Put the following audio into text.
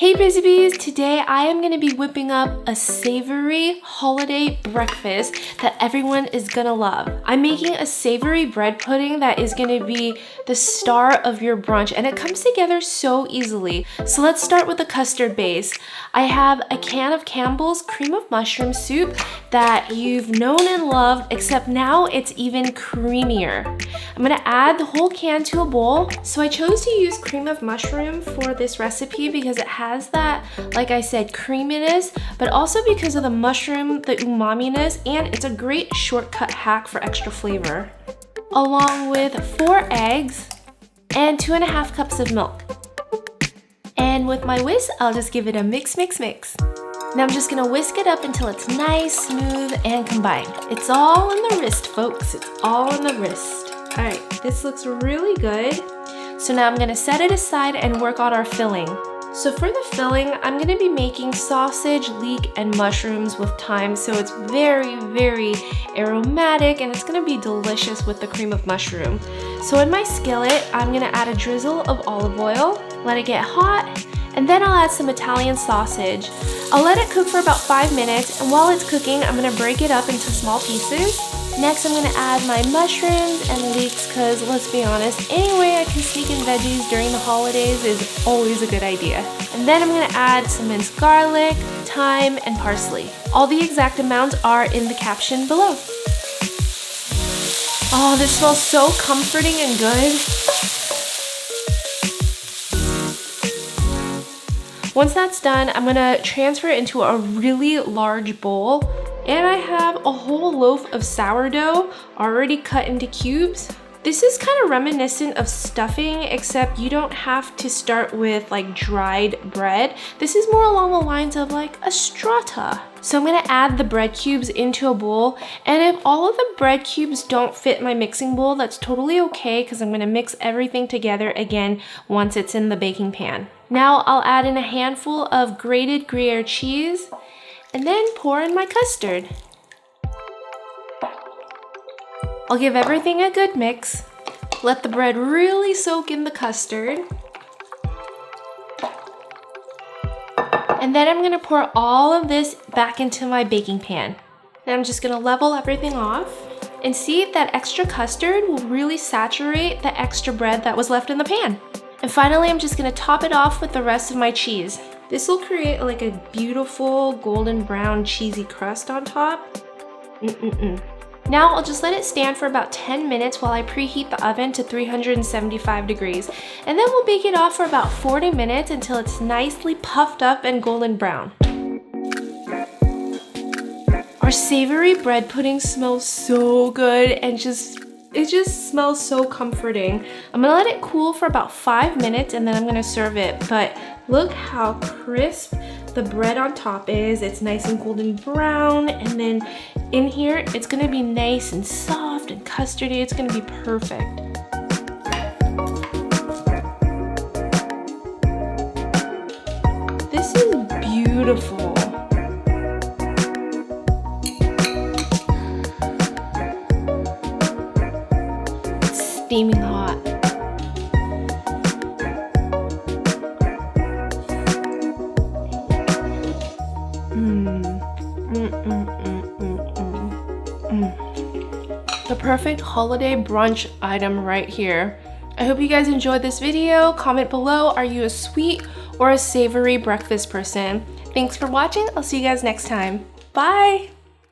Hey Busy Bees! Today I am going to be whipping up a savory holiday breakfast that everyone is going to love. I'm making a savory bread pudding that is going to be the star of your brunch, and it comes together so easily. So let's start with the custard base. I have a can of Campbell's cream of mushroom soup that you've known and loved, except now it's even creamier. I'm going to add the whole can to a bowl. So I chose to use cream of mushroom for this recipe because it has that, like I said, creaminess, but also because of the mushroom, the umami-ness, and it's a great shortcut hack for extra flavor. Along with 4 eggs and 2.5 cups of milk. And with my whisk, I'll just give it a mix. Now I'm just gonna whisk it up until it's nice, smooth, and combined. It's all in the wrist, folks. It's all in the wrist. All right, this looks really good. So now I'm gonna set it aside and work on our filling. So for the filling, I'm gonna be making sausage, leek, and mushrooms with thyme. So it's very, very aromatic, and it's gonna be delicious with the cream of mushroom. So in my skillet, I'm gonna add a drizzle of olive oil, let it get hot, and then I'll add some Italian sausage. I'll let it cook for about 5 minutes, and while it's cooking, I'm gonna break it up into small pieces. Next, I'm gonna add my mushrooms and leeks, because let's be honest, any way I can sneak in veggies during the holidays is always a good idea. And then I'm gonna add some minced garlic, thyme, and parsley. All the exact amounts are in the caption below. Oh, this smells so comforting and good. Once that's done, I'm gonna transfer it into a really large bowl. And I have a whole loaf of sourdough already cut into cubes. This is kind of reminiscent of stuffing, except you don't have to start with like dried bread. This is more along the lines of like a strata. So I'm gonna add the bread cubes into a bowl, and if all of the bread cubes don't fit my mixing bowl, that's totally okay, because I'm gonna mix everything together again once it's in the baking pan. Now I'll add in a handful of grated gruyere cheese, and then pour in my custard. I'll give everything a good mix. Let the bread really soak in the custard. And then I'm gonna pour all of this back into my baking pan. Then I'm just gonna level everything off and see if that extra custard will really saturate the extra bread that was left in the pan. And finally, I'm just gonna top it off with the rest of my cheese. This will create like a beautiful golden brown cheesy crust on top. Now I'll just let it stand for about 10 minutes while I preheat the oven to 375 degrees. And then we'll bake it off for about 40 minutes until it's nicely puffed up and golden brown. Our savory bread pudding smells so good, and it just smells so comforting. I'm gonna let it cool for about 5 minutes, and then I'm gonna serve it. But look how crisp the bread on top is. It's nice and golden brown, and then in here, it's gonna be nice and soft and custardy. It's gonna be perfect. This is beautiful. It's steaming hot. The perfect holiday brunch item right here. I hope you guys enjoyed this video. Comment below, are you a sweet or a savory breakfast person? Thanks for watching. I'll see you guys next time. Bye!